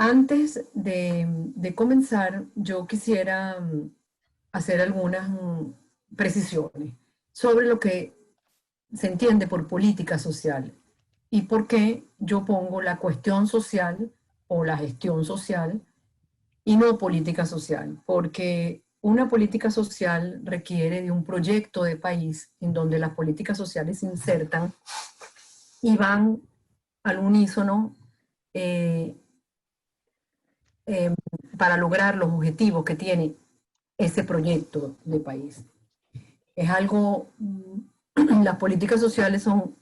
Antes de comenzar, yo quisiera hacer algunas precisiones sobre lo que se entiende por política social y por qué yo pongo la cuestión social o la gestión social y no política social, porque una política social requiere de un proyecto de país en donde las políticas sociales se insertan y van al unísono eh, eh, para lograr los objetivos que tiene ese proyecto de país. Es algo, las políticas sociales son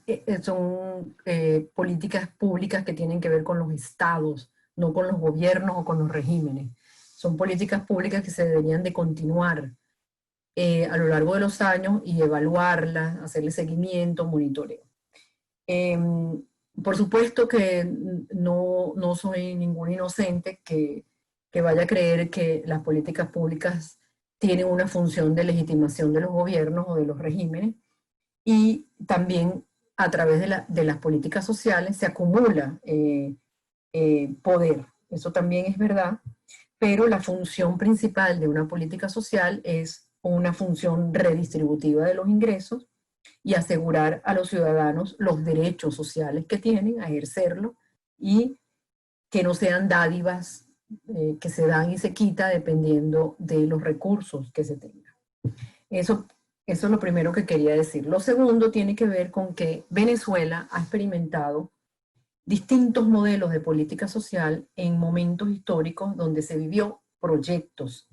políticas públicas que tienen que ver con los estados, no con los gobiernos o con los regímenes. Son políticas públicas que se deberían de continuar a lo largo de los años y evaluarlas, hacerle seguimiento, monitoreo. Eh, por supuesto que no soy ningún inocente que vaya a creer que las políticas públicas tienen una función de legitimación de los gobiernos o de los regímenes, y también a través de las políticas sociales se acumula poder. Eso también es verdad, pero la función principal de una política social es una función redistributiva de los ingresos y asegurar a los ciudadanos los derechos sociales que tienen, a ejercerlo, y que no sean dádivas que se dan y se quita dependiendo de los recursos que se tengan. Eso, eso es lo primero que quería decir. Lo segundo tiene que ver con que Venezuela ha experimentado distintos modelos de política social en momentos históricos donde se vivió proyectos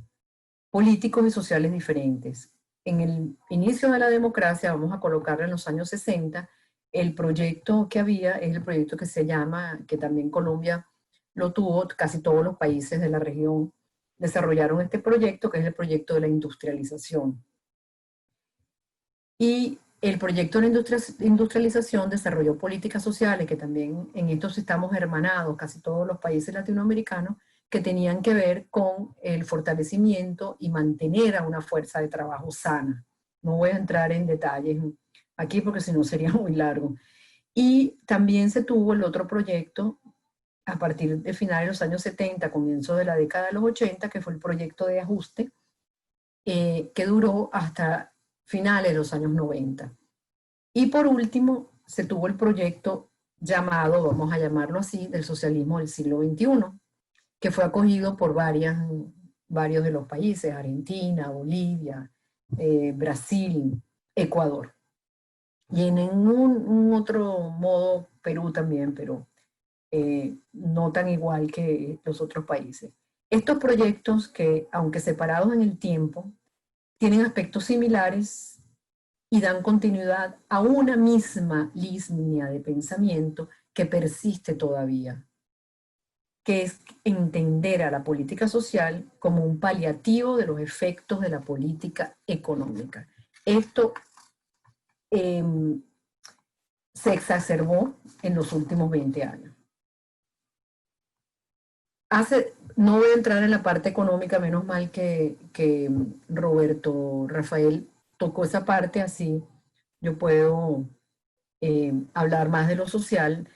políticos y sociales diferentes. En el inicio de la democracia, vamos a colocarlo en los años 60, el proyecto que había es el proyecto que se llama, que también Colombia lo tuvo, casi todos los países de la región desarrollaron este proyecto, que es el proyecto de la industrialización. Y el proyecto de la industrialización desarrolló políticas sociales, que también en estos estamos hermanados, casi todos los países latinoamericanos, que tenían que ver con el fortalecimiento y mantener a una fuerza de trabajo sana. No voy a entrar en detalles aquí porque si no sería muy largo. Y también se tuvo el otro proyecto a partir de finales de los años 70, comienzo de la década de los 80, que fue el proyecto de ajuste, que duró hasta finales de los años 90. Y por último, se tuvo el proyecto llamado, vamos a llamarlo así, del socialismo del siglo XXI, que fue acogido por varios de los países, Argentina, Bolivia, Brasil, Ecuador. Y en un otro modo Perú también, pero no tan igual que los otros países. Estos proyectos que, aunque separados en el tiempo, tienen aspectos similares y dan continuidad a una misma línea de pensamiento que persiste todavía, que es entender a la política social como un paliativo de los efectos de la política económica. Esto se exacerbó en los últimos 20 años. No voy a entrar en la parte económica, menos mal que Roberto Rafael tocó esa parte, así yo puedo hablar más de lo social.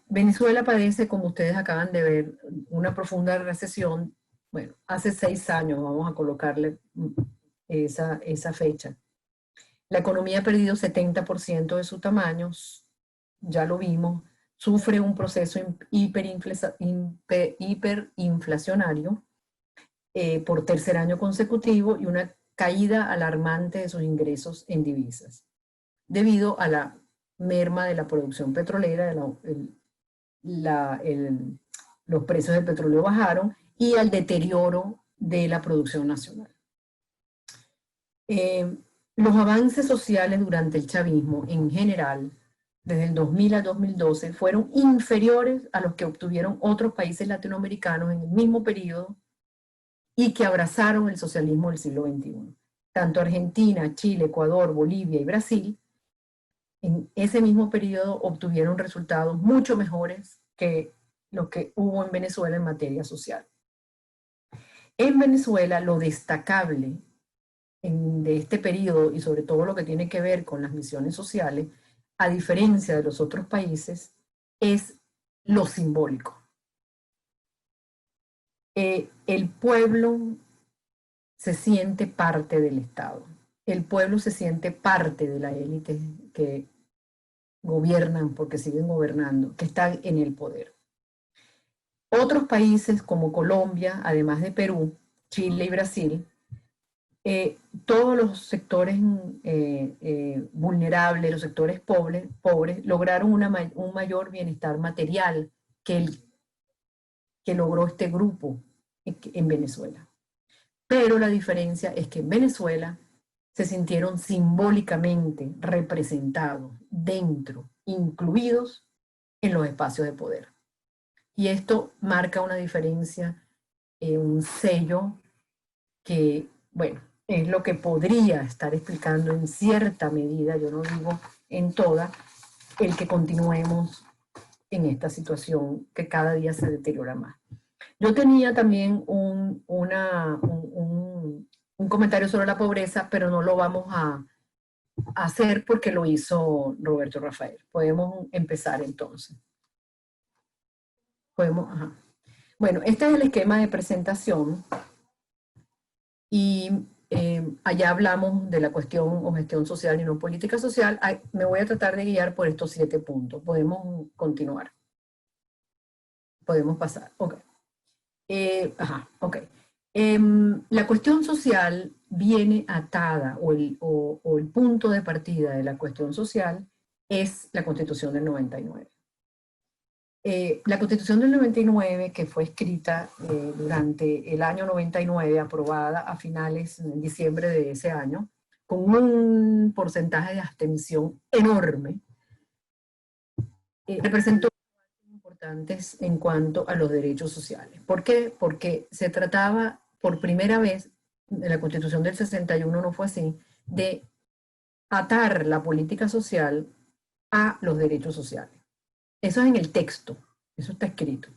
Venezuela padece, como ustedes acaban de ver, una profunda recesión. Bueno, hace 6 años, vamos a colocarle esa fecha. La economía ha perdido 70% de sus tamaños, ya lo vimos, sufre un proceso hiperinflacionario por tercer año consecutivo y una caída alarmante de sus ingresos en divisas, debido a la merma de la producción petrolera, los precios del petróleo bajaron y al deterioro de la producción nacional. Los avances sociales durante el chavismo en general, desde el 2000 al 2012, fueron inferiores a los que obtuvieron otros países latinoamericanos en el mismo periodo y que abrazaron el socialismo del siglo XXI. Tanto Argentina, Chile, Ecuador, Bolivia y Brasil, en ese mismo periodo obtuvieron resultados mucho mejores que lo que hubo en Venezuela en materia social. En Venezuela, lo destacable de este periodo y sobre todo lo que tiene que ver con las misiones sociales, a diferencia de los otros países, es lo simbólico. el pueblo se siente parte del Estado. El pueblo se siente parte de la élite que gobiernan, porque siguen gobernando, que están en el poder. Otros países como Colombia, además de Perú, Chile y Brasil, todos los sectores vulnerables, los sectores pobres lograron un mayor bienestar material que logró este grupo en Venezuela. Pero la diferencia es que en Venezuela se sintieron simbólicamente representados dentro, incluidos en los espacios de poder. Y esto marca una diferencia, un sello que, bueno, es lo que podría estar explicando en cierta medida, yo no digo en toda, el que continuemos en esta situación que cada día se deteriora más. Yo tenía también un comentario sobre la pobreza, pero no lo vamos a hacer porque lo hizo Roberto Rafael. Podemos empezar entonces. Ajá. Bueno, este es el esquema de presentación y allá hablamos de la cuestión o gestión social y no política social. Me voy a tratar de guiar por estos 7 puntos. Podemos continuar. Podemos pasar. Ok. Ok. La cuestión social viene atada, o el punto de partida de la cuestión social es la Constitución del 99. La Constitución del 99, que fue escrita durante el año 99, aprobada a finales de diciembre de ese año, con un porcentaje de abstención enorme, representó importantes en cuanto a los derechos sociales. ¿Por qué? Porque se trataba por primera vez, en la Constitución del 61 no fue así, de atar la política social a los derechos sociales. Eso es en el texto, eso está escrito.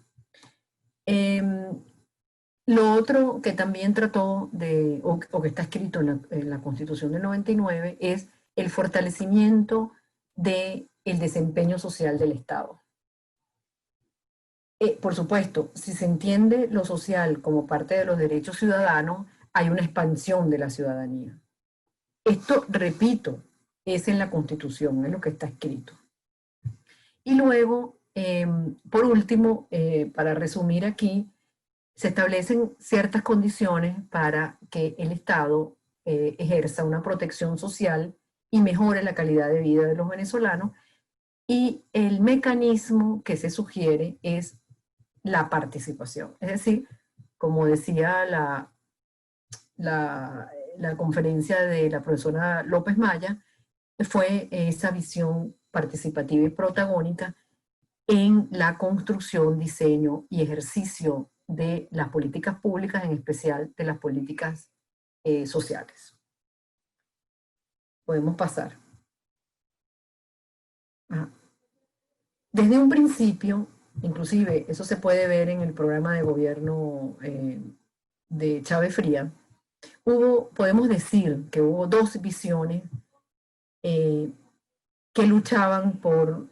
Lo otro que también trató de, o que está escrito en la Constitución del 99, es el fortalecimiento del desempeño social del Estado. Por supuesto, si se entiende lo social como parte de los derechos ciudadanos, hay una expansión de la ciudadanía. Esto, repito, es en la Constitución, es lo que está escrito. Y luego, por último, para resumir aquí, se establecen ciertas condiciones para que el Estado ejerza una protección social y mejore la calidad de vida de los venezolanos. Y el mecanismo que se sugiere es la participación. Es decir, como decía la conferencia de la profesora López Maya, fue esa visión participativa y protagónica en la construcción, diseño y ejercicio de las políticas públicas, en especial de las políticas sociales. Podemos pasar. Desde un principio, inclusive eso se puede ver en el programa de gobierno de Chávez Fría, podemos decir que hubo 2 visiones que luchaban por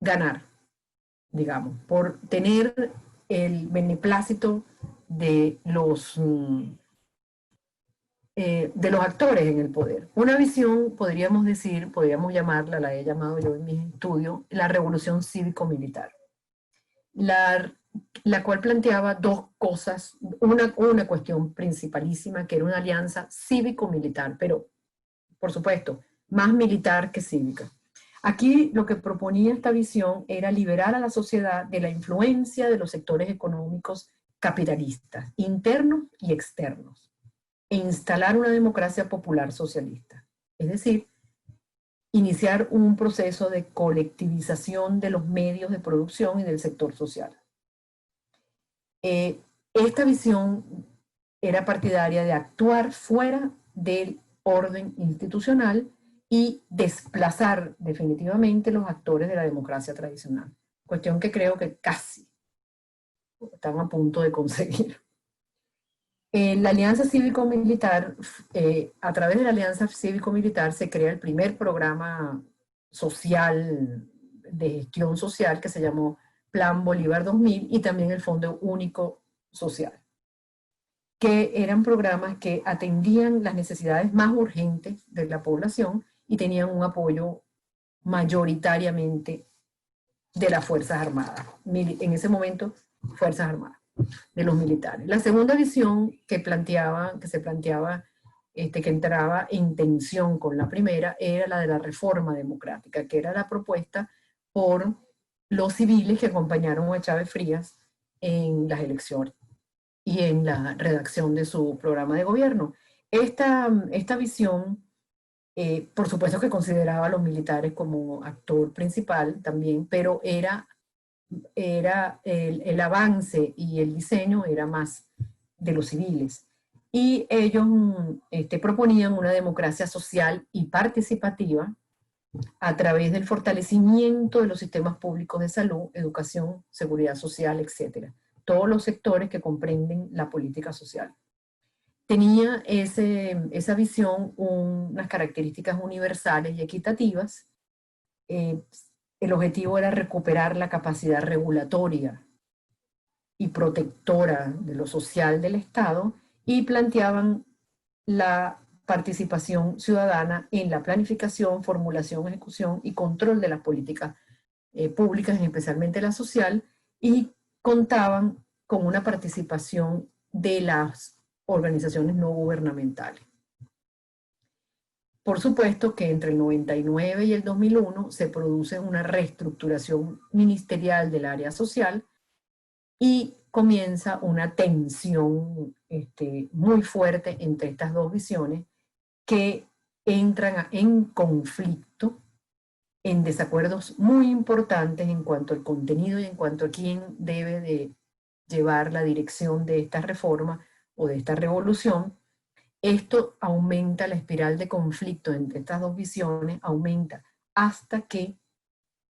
ganar, digamos, por tener el beneplácito de los actores en el poder. Una visión, podríamos llamarla, la he llamado yo en mis estudios, la revolución cívico-militar, la cual planteaba 2 cosas, una cuestión principalísima, que era una alianza cívico-militar, pero, por supuesto, más militar que cívica. Aquí lo que proponía esta visión era liberar a la sociedad de la influencia de los sectores económicos capitalistas, internos y externos, e instalar una democracia popular socialista. Es decir, iniciar un proceso de colectivización de los medios de producción y del sector social. Esta visión era partidaria de actuar fuera del orden institucional y desplazar definitivamente los actores de la democracia tradicional. Cuestión que creo que casi están a punto de conseguir. La Alianza Cívico-Militar, a través de la Alianza Cívico-Militar se crea el primer programa social, de gestión social, que se llamó Plan Bolívar 2000 y también el Fondo Único Social, que eran programas que atendían las necesidades más urgentes de la población y tenían un apoyo mayoritariamente de las Fuerzas Armadas. En ese momento, Fuerzas Armadas, de los militares. La segunda visión que se planteaba, que entraba en tensión con la primera, era la de la reforma democrática, que era la propuesta por los civiles que acompañaron a Chávez Frías en las elecciones y en la redacción de su programa de gobierno. Esta visión, por supuesto que consideraba a los militares como actor principal también, pero era el avance y el diseño era más de los civiles. Y ellos proponían una democracia social y participativa a través del fortalecimiento de los sistemas públicos de salud, educación, seguridad social, etc. Todos los sectores que comprenden la política social. Tenía esa visión unas características universales y equitativas. El objetivo era recuperar la capacidad regulatoria y protectora de lo social del Estado y planteaban la participación ciudadana en la planificación, formulación, ejecución y control de las políticas públicas, especialmente la social, y contaban con una participación de las organizaciones no gubernamentales. Por supuesto que entre el 99 y el 2001 se produce una reestructuración ministerial del área social y comienza una tensión muy fuerte entre estas dos visiones que entran en conflicto, en desacuerdos muy importantes en cuanto al contenido y en cuanto a quién debe de llevar la dirección de esta reforma o de esta revolución. Esto aumenta la espiral de conflicto entre estas dos visiones, aumenta hasta que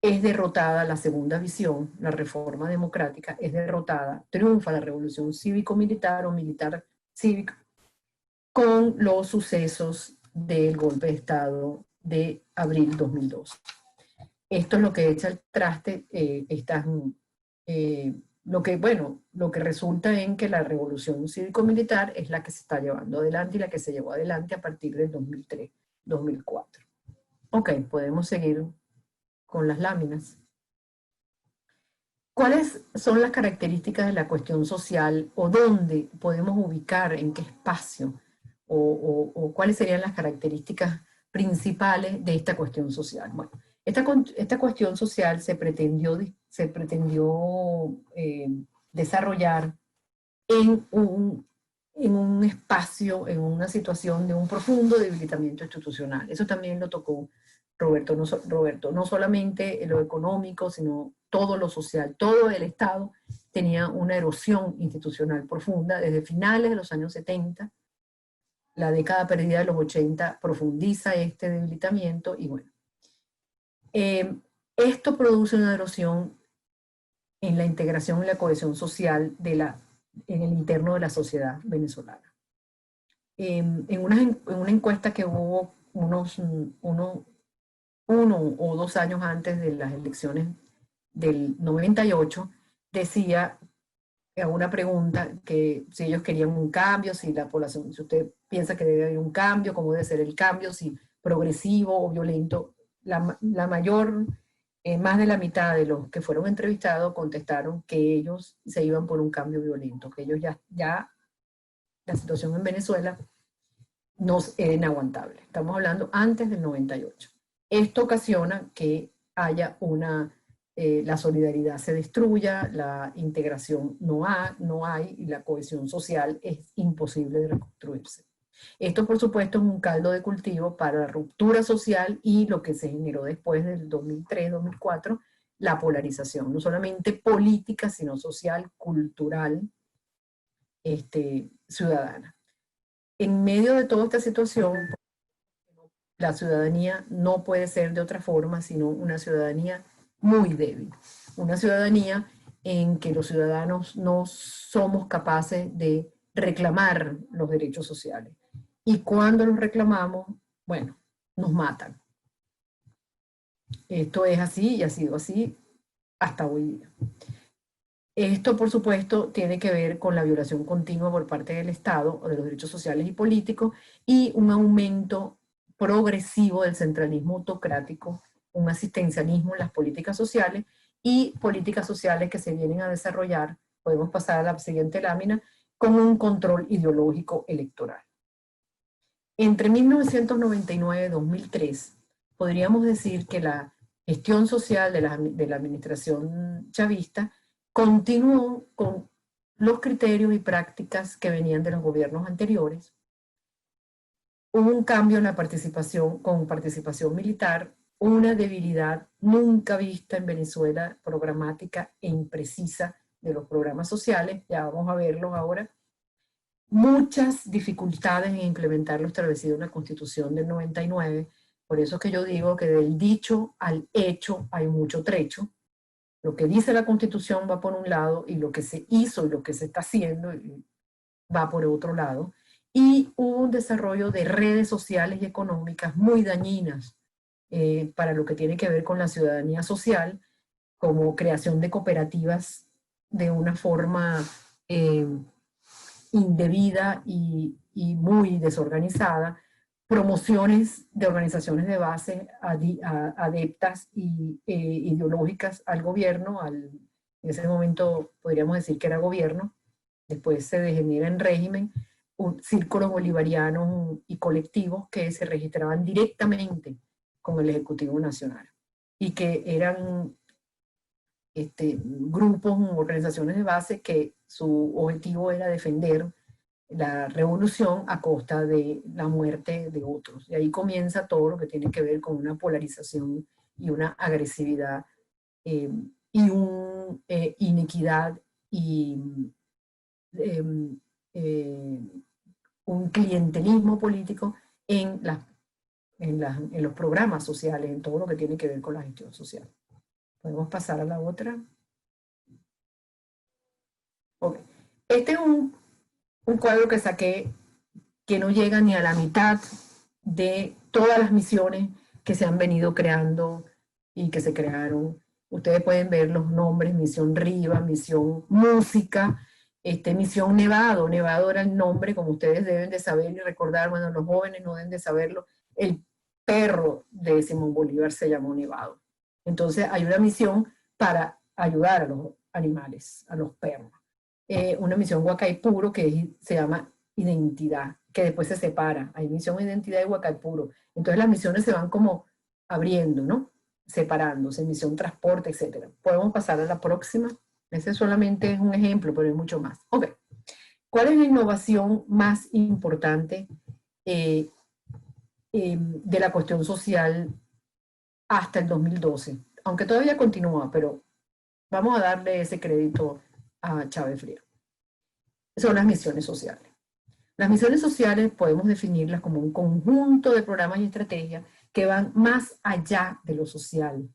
es derrotada la segunda visión, la reforma democrática, es derrotada, triunfa la revolución cívico-militar o militar-cívica con los sucesos del golpe de Estado de abril 2002. Esto es lo que echa el traste, lo que resulta en que la revolución cívico-militar es la que se está llevando adelante y la que se llevó adelante a partir del 2003-2004. Ok, podemos seguir con las láminas. ¿Cuáles son las características de la cuestión social o dónde podemos ubicar, en qué espacio o cuáles serían las características principales de esta cuestión social? Bueno, esta cuestión social se pretendió desarrollar en un espacio, en una situación de un profundo debilitamiento institucional. Eso también lo tocó Roberto, no solamente lo económico, sino todo lo social, todo el Estado tenía una erosión institucional profunda desde finales de los años 70, la década perdida de los 80 profundiza este debilitamiento y bueno. Esto produce una erosión en la integración y la cohesión social en el interno de la sociedad venezolana. En una encuesta que hubo uno o 2 años antes de las elecciones del 98, decía a una pregunta que si ellos querían un cambio, si la población, si usted piensa que debe haber un cambio, cómo debe ser el cambio, si progresivo o violento, la mayor, más de la mitad de los que fueron entrevistados contestaron que ellos se iban por un cambio violento, que ellos ya la situación en Venezuela no era inaguantable. Estamos hablando antes del 98. Esto ocasiona que haya la solidaridad se destruya, la integración no hay y la cohesión social es imposible de reconstruirse. Esto, por supuesto, es un caldo de cultivo para la ruptura social y lo que se generó después del 2003-2004, la polarización, no solamente política, sino social, cultural, ciudadana. En medio de toda esta situación, la ciudadanía no puede ser de otra forma, sino una ciudadanía muy débil. Una ciudadanía en que los ciudadanos no somos capaces de reclamar los derechos sociales. Y cuando los reclamamos, bueno, nos matan. Esto es así y ha sido así hasta hoy día. Esto, por supuesto, tiene que ver con la violación continua por parte del Estado o de los derechos sociales y políticos y un aumento progresivo del centralismo autocrático, un asistencialismo en las políticas sociales y políticas sociales que se vienen a desarrollar, podemos pasar a la siguiente lámina, con un control ideológico electoral. Entre 1999 y 2003, podríamos decir que la gestión social de la administración chavista continuó con los criterios y prácticas que venían de los gobiernos anteriores. Hubo un cambio en la participación, con participación militar, una debilidad nunca vista en Venezuela, programática e imprecisa de los programas sociales, ya vamos a verlos ahora, muchas dificultades en implementar lo establecido en la Constitución del 99, por eso es que yo digo que del dicho al hecho hay mucho trecho. Lo que dice la Constitución va por un lado y lo que se hizo y lo que se está haciendo va por otro lado. Y hubo un desarrollo de redes sociales y económicas muy dañinas para lo que tiene que ver con la ciudadanía social, como creación de cooperativas de una forma indebida y muy desorganizada, promociones de organizaciones de base adeptas y ideológicas al gobierno, en ese momento podríamos decir que era gobierno, después se degenera en régimen, círculos bolivarianos y colectivos que se registraban directamente con el Ejecutivo Nacional y que eran grupos, organizaciones de base que su objetivo era defender la revolución a costa de la muerte de otros. Y ahí comienza todo lo que tiene que ver con una polarización y una agresividad y una inequidad y un clientelismo político en los programas sociales, en todo lo que tiene que ver con la gestión social. Podemos pasar a la otra. Okay. Este es un cuadro que saqué que no llega ni a la mitad de todas las misiones que se han venido creando y que se crearon. Ustedes pueden ver los nombres: Misión Riva, Misión Música, Misión Nevado. Nevado era el nombre, como ustedes deben de saber y recordar, bueno, los jóvenes no deben de saberlo, el perro de Simón Bolívar se llamó Nevado. Entonces hay una misión para ayudar a los animales, a los perros. Una misión Huacaipuro que se llama Identidad, que después se separa. Hay misión Identidad y Huacaipuro. Entonces las misiones se van como abriendo, ¿no? Separándose, misión Transporte, etc. Podemos pasar a la próxima. Ese solamente es un ejemplo, pero hay mucho más. Ok. ¿Cuál es la innovación más importante de la cuestión social hasta el 2012? Aunque todavía continúa, pero vamos a darle ese crédito a Chávez Frías. Son las misiones sociales. Las misiones sociales podemos definirlas como un conjunto de programas y estrategias que van más allá de lo social.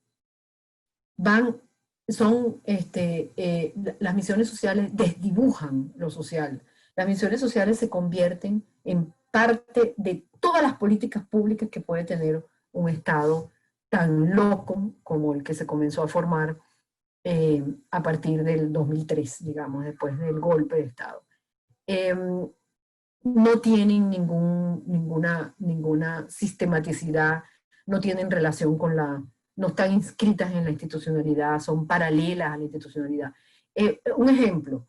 Las misiones sociales desdibujan lo social. Las misiones sociales se convierten en parte de todas las políticas públicas que puede tener un Estado tan loco como el que se comenzó a formar a partir del 2003, digamos, después del golpe de Estado. No tienen ninguna sistematicidad, no tienen relación con no están inscritas en la institucionalidad, son paralelas a la institucionalidad. Un ejemplo,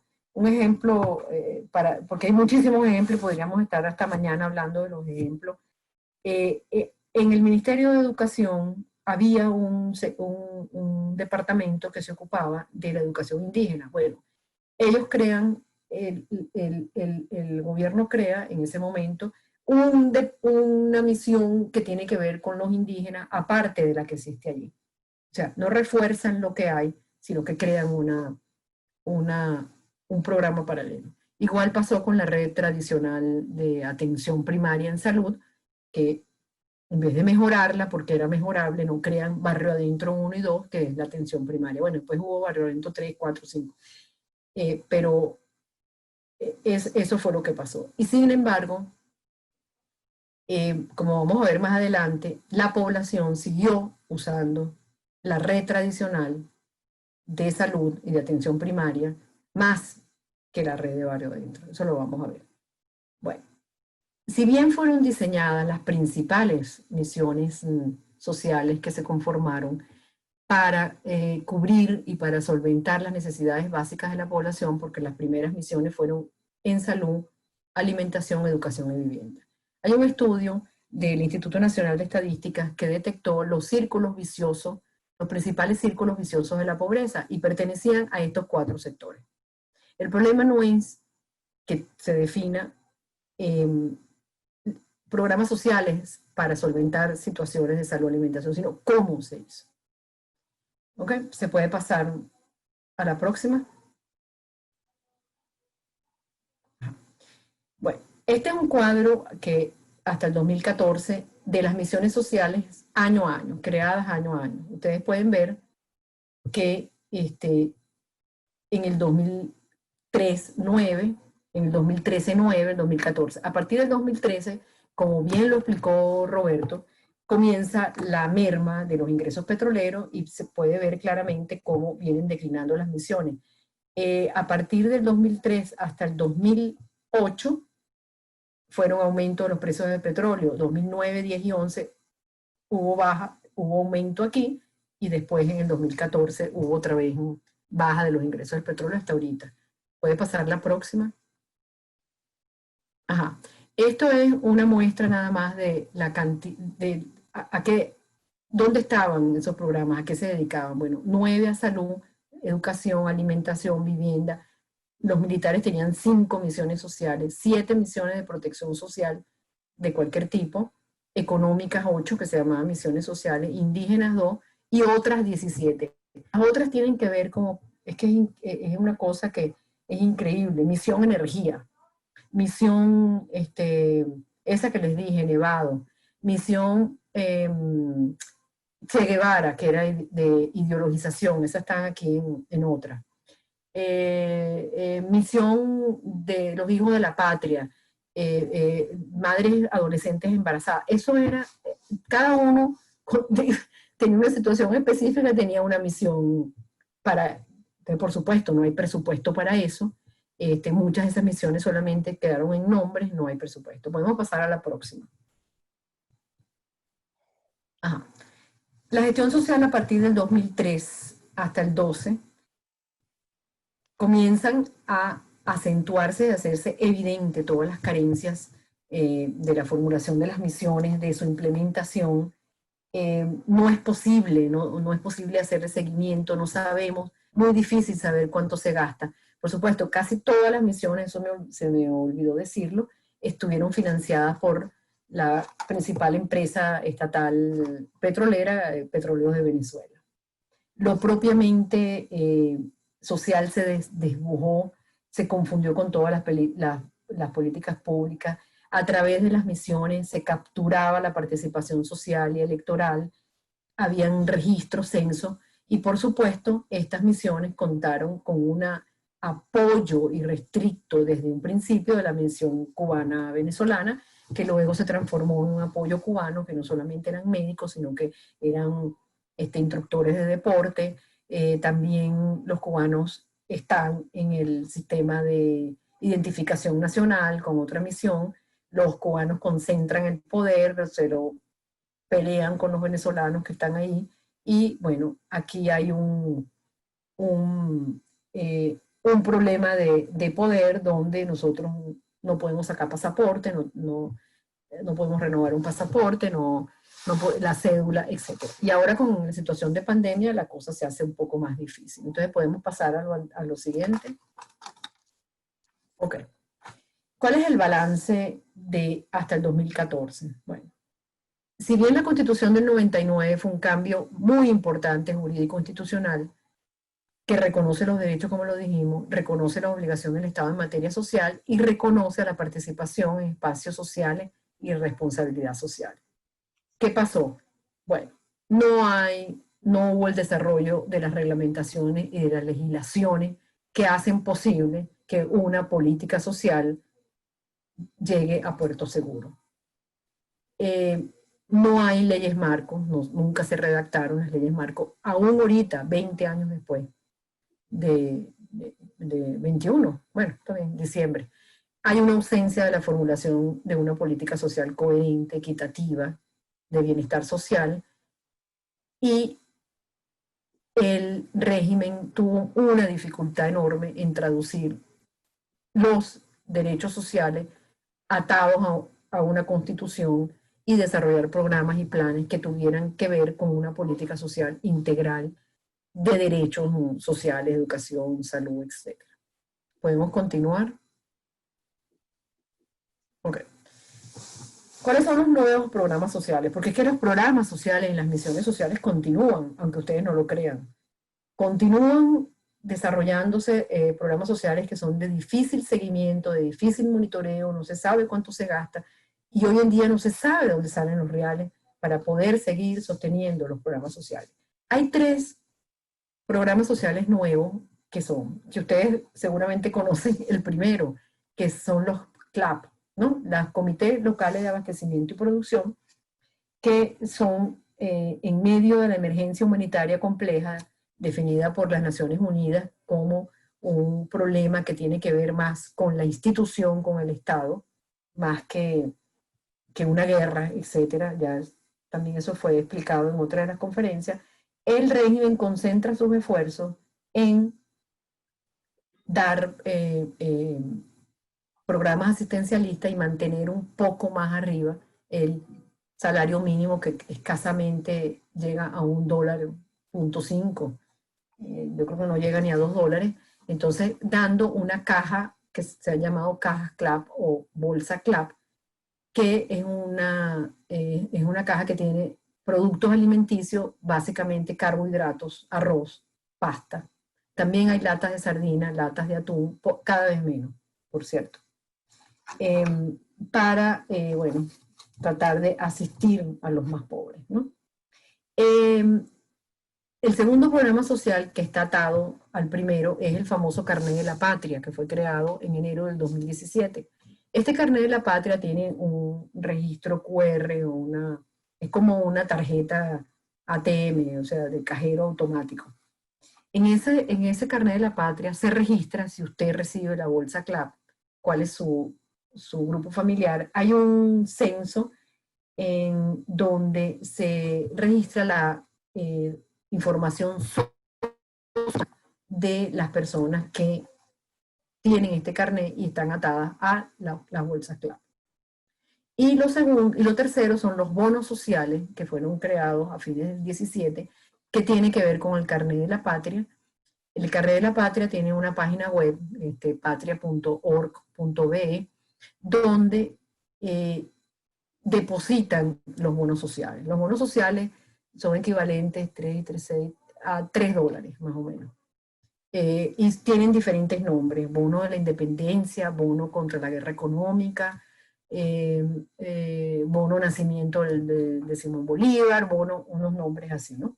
porque hay muchísimos ejemplos, podríamos estar hasta mañana hablando de los ejemplos. En el Ministerio de Educación había un departamento que se ocupaba de la educación indígena. Bueno, ellos crean, el gobierno crea en ese momento una misión que tiene que ver con los indígenas, aparte de la que existe allí. O sea, no refuerzan lo que hay, sino que crean un programa paralelo. Igual pasó con la red tradicional de atención primaria en salud, que en vez de mejorarla, porque era mejorable, no crean Barrio Adentro 1 y 2, que es la atención primaria. Bueno, después hubo Barrio Adentro 3, 4, 5. Pero eso fue lo que pasó. Y sin embargo, como vamos a ver más adelante, la población siguió usando la red tradicional de salud y de atención primaria más que la red de Barrio Adentro. Eso lo vamos a ver. Bueno, si bien fueron diseñadas las principales misiones sociales que se conformaron para cubrir y para solventar las necesidades básicas de la población, porque las primeras misiones fueron en salud, alimentación, educación y vivienda. Hay un estudio del Instituto Nacional de Estadísticas que detectó los círculos viciosos, los principales círculos viciosos de la pobreza, y pertenecían a estos 4 sectores. El problema no es que se defina programas sociales para solventar situaciones de salud y alimentación, sino cómo se hizo. ¿Ok? Se puede pasar a la próxima. Bueno, este es un cuadro que hasta el 2014 de las misiones sociales año a año, creadas año a año. Ustedes pueden ver que en el 2003, 9, en el 2013, 9, el 2014. A partir del 2013, como bien lo explicó Roberto, comienza la merma de los ingresos petroleros y se puede ver claramente cómo vienen declinando las misiones. A partir del 2003 hasta el 2008 fueron aumentos de los precios del petróleo. 2009, 10 y 11 hubo aumento aquí, y después en el 2014 hubo otra vez baja de los ingresos del petróleo hasta ahorita. ¿Puede pasar la próxima? Ajá. Esto es una muestra nada más de la cantidad, de dónde estaban esos programas, a qué se dedicaban. Bueno, 9 a salud, educación, alimentación, vivienda. Los militares tenían 5 misiones sociales, 7 misiones de protección social de cualquier tipo, económicas 8, que se llamaban misiones sociales, indígenas 2 y otras 17. Las otras tienen que ver como, es que es una cosa que es increíble, misión energía, misión, esa que les dije, Nevado, misión Che Guevara, que era de ideologización, esas están aquí en otra. Misión de los hijos de la patria, madres adolescentes embarazadas. Eso era, cada uno tenía una situación específica, tenía una misión para, por supuesto, no hay presupuesto para eso. Muchas de esas misiones solamente quedaron en nombres, no hay presupuesto. Podemos pasar a la próxima. Ajá. La gestión social a partir del 2003 hasta el 12 comienzan a acentuarse, a hacerse evidente todas las carencias de la formulación de las misiones, de su implementación. No es posible, no es posible hacer el seguimiento, no sabemos, muy difícil saber cuánto se gasta. Por supuesto, casi todas las misiones, eso se me olvidó decirlo, estuvieron financiadas por la principal empresa estatal petrolera, Petróleos de Venezuela. Lo propiamente social se desdibujó, se confundió con todas las políticas públicas. A través de las misiones se capturaba la participación social y electoral, habían registros, censo, y por supuesto estas misiones contaron con un apoyo irrestricto desde un principio de la misión cubana venezolana, que luego se transformó en un apoyo cubano, que no solamente eran médicos, sino que eran instructores de deporte. También los cubanos están en el sistema de identificación nacional con otra misión. Los cubanos concentran el poder, se lo pelean con los venezolanos que están ahí, y bueno, aquí hay un problema de poder donde nosotros no podemos sacar pasaporte, no podemos renovar un pasaporte, la cédula, etc. Y ahora con la situación de pandemia la cosa se hace un poco más difícil. Entonces podemos pasar a lo siguiente. Ok. ¿Cuál es el balance hasta el 2014? Bueno, si bien la Constitución del 99 fue un cambio muy importante jurídico institucional, que reconoce los derechos, como lo dijimos, reconoce la obligación del Estado en materia social y reconoce la participación en espacios sociales y responsabilidad social. ¿Qué pasó? Bueno, no hubo el desarrollo de las reglamentaciones y de las legislaciones que hacen posible que una política social llegue a puerto seguro. No hay leyes marcos, nunca se redactaron las leyes marcos, aún ahorita, 20 años después de de 21, bueno, también diciembre. Hay una ausencia de la formulación de una política social coherente, equitativa, de bienestar social, y el régimen tuvo una dificultad enorme en traducir los derechos sociales atados a una constitución y desarrollar programas y planes que tuvieran que ver con una política social integral de derechos sociales, educación, salud, etc. ¿Podemos continuar? Ok. ¿Cuáles son los nuevos programas sociales? Porque es que los programas sociales y las misiones sociales continúan, aunque ustedes no lo crean. Continúan desarrollándose programas sociales que son de difícil seguimiento, de difícil monitoreo, no se sabe cuánto se gasta, y hoy en día no se sabe de dónde salen los reales para poder seguir sosteniendo los programas sociales. Hay 3 programas sociales nuevos que son, que ustedes seguramente conocen el primero, que son los CLAP, ¿no? Los Comités Locales de Abastecimiento y Producción, que son en medio de la emergencia humanitaria compleja definida por las Naciones Unidas como un problema que tiene que ver más con la institución, con el Estado, más que una guerra, etcétera. Ya también eso fue explicado en otra de las conferencias. El régimen concentra sus esfuerzos en dar programas asistencialistas y mantener un poco más arriba el salario mínimo, que escasamente llega a $1.5. Yo creo que no llega ni a $2. Entonces, dando una caja que se ha llamado caja CLAP o bolsa CLAP, que es una caja que tiene productos alimenticios, básicamente carbohidratos, arroz, pasta. También hay latas de sardina, latas de atún, cada vez menos, por cierto. Para, bueno, tratar de asistir a los más pobres, ¿no? El segundo programa social que está atado al primero es el famoso Carnet de la Patria, que fue creado en enero del 2017. Este Carnet de la Patria tiene un registro QR, es como una tarjeta ATM, o sea, de cajero automático. En ese Carnet de la Patria se registra si usted recibe la bolsa CLAP, cuál es su grupo familiar. Hay un censo en donde se registra la información de las personas que tienen este carnet y están atadas a las bolsas CLAP. Y lo tercero son los bonos sociales que fueron creados a fines del 17, que tiene que ver con el Carnet de la Patria. El Carnet de la Patria tiene una página web, patria.org.be, donde depositan los bonos sociales. Los bonos sociales son equivalentes 3 a $3, más o menos. Y tienen diferentes nombres: bono de la independencia, bono contra la guerra económica, bono nacimiento de Simón Bolívar, bono, unos nombres así, ¿no?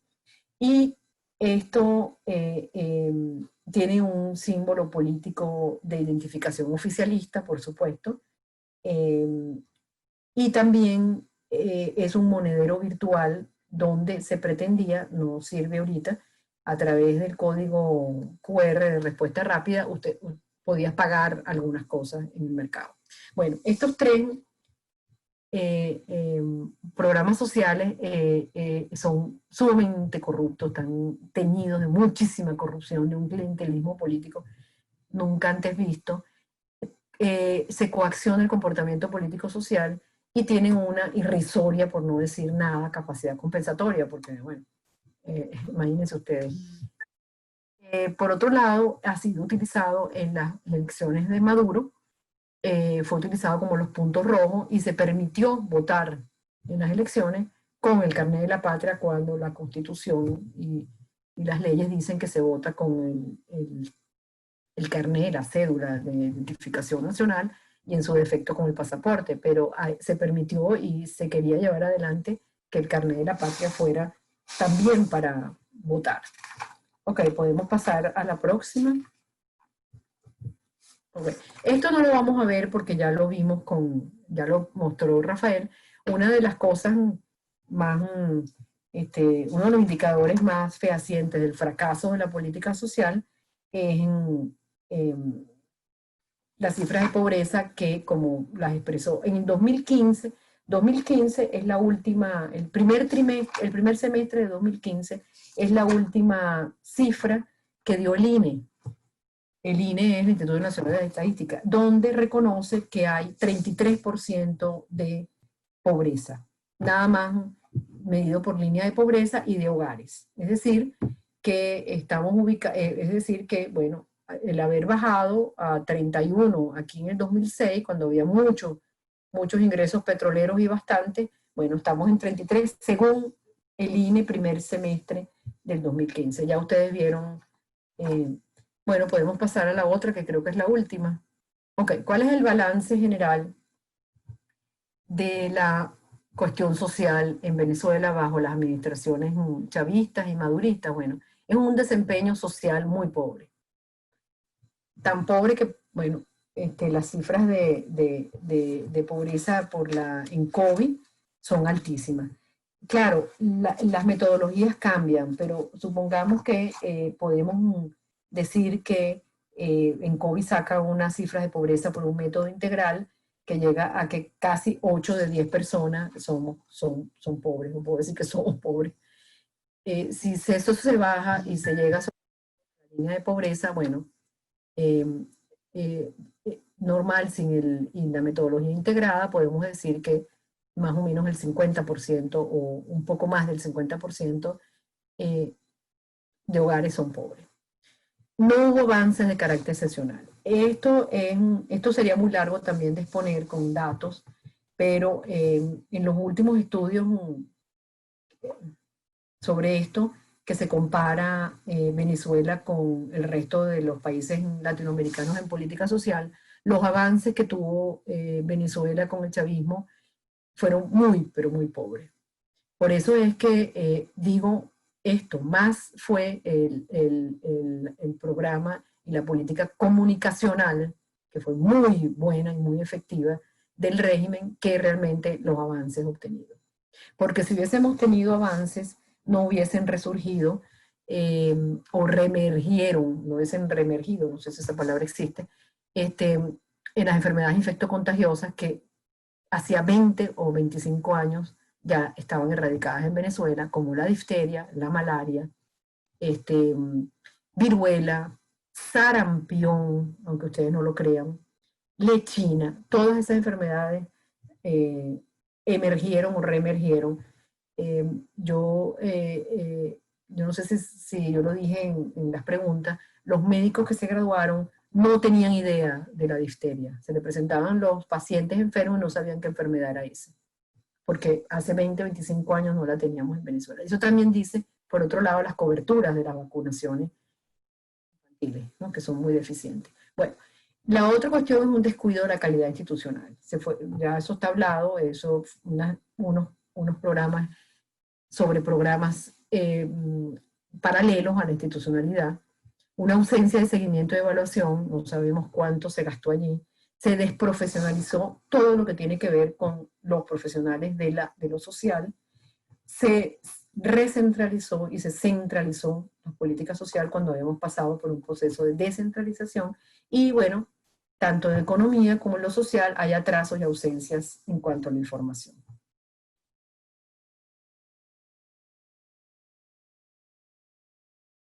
Y esto tiene un símbolo político de identificación oficialista, por supuesto, y también es un monedero virtual donde se pretendía, no sirve ahorita, a través del código QR de respuesta rápida, usted podía pagar algunas cosas en el mercado. Bueno, estos 3 programas sociales son sumamente corruptos, están teñidos de muchísima corrupción, de un clientelismo político nunca antes visto. Se coacciona el comportamiento político-social y tienen una irrisoria, por no decir nada, capacidad compensatoria, porque, bueno, imagínense ustedes. Por otro lado, ha sido utilizado en las elecciones de Maduro, fue utilizado como los puntos rojos y se permitió votar en las elecciones con el Carnet de la Patria cuando la Constitución y las leyes dicen que se vota con el carnet, la cédula de identificación nacional y en su defecto con el pasaporte, pero se permitió y se quería llevar adelante que el carnet de la patria fuera también para votar. Ok, podemos pasar a la próxima. Okay. Esto no lo vamos a ver porque ya lo vimos ya lo mostró Rafael. Una de las cosas más, uno de los indicadores más fehacientes del fracaso de la política social es las cifras de pobreza que, como las expresó en 2015, 2015 es la última, el primer semestre de 2015 es la última cifra que dio el INE. El INE es el Instituto Nacional de Estadística, donde reconoce que hay 33% de pobreza, nada más medido por línea de pobreza y de hogares. Es decir, que estamos ubicados, es decir, que, bueno, el haber bajado a 31 aquí en el 2006, cuando había muchos ingresos petroleros y bastante, bueno, estamos en 33 según el INE primer semestre del 2015. Ya ustedes vieron, bueno, podemos pasar a la otra que creo que es la última. Ok, ¿cuál es el balance general de la cuestión social en Venezuela bajo las administraciones chavistas y maduristas? Bueno, es un desempeño social muy pobre. Tan pobre que, bueno, las cifras de pobreza en COVID son altísimas. Claro, las metodologías cambian, pero supongamos que podemos decir que en COVID saca unas cifras de pobreza por un método integral que llega a que casi 8 de 10 personas son pobres, no puedo decir que somos pobres. Si eso se baja y se llega a la línea de pobreza, bueno, eh, eh, normal y la metodología integrada, podemos decir que más o menos el 50% o un poco más del 50% de hogares son pobres. No hubo avances de carácter excepcional. Esto sería muy largo también de exponer con datos, pero en los últimos estudios sobre esto, que se compara Venezuela con el resto de los países latinoamericanos en política social, los avances que tuvo Venezuela con el chavismo fueron muy, pero muy pobres. Por eso es que digo esto, más fue el programa y la política comunicacional, que fue muy buena y muy efectiva, del régimen, que realmente los avances obtenidos. Porque si hubiésemos tenido avances, no hubiesen resurgido o reemergieron, no hubiesen reemergido, no sé si esa palabra existe, en las enfermedades infectocontagiosas que hacía 20 o 25 años ya estaban erradicadas en Venezuela, como la difteria, la malaria, viruela, sarampión, aunque ustedes no lo crean, lechina, todas esas enfermedades emergieron o reemergieron. Yo no sé si yo lo dije en las preguntas, los médicos que se graduaron no tenían idea de la difteria. Se le presentaban los pacientes enfermos y no sabían qué enfermedad era esa, porque hace 20, 25 años no la teníamos en Venezuela. Eso también dice, por otro lado, las coberturas de las vacunaciones infantiles, ¿no? Que son muy deficientes. Bueno, la otra cuestión es un descuido de la calidad institucional. Ya eso está hablado, unos programas sobre programas paralelos a la institucionalidad, una ausencia de seguimiento y evaluación, no sabemos cuánto se gastó allí, se desprofesionalizó todo lo que tiene que ver con los profesionales de lo social, se recentralizó y se centralizó la política social cuando habíamos pasado por un proceso de descentralización y bueno, tanto en economía como en lo social hay atrasos y ausencias en cuanto a la información.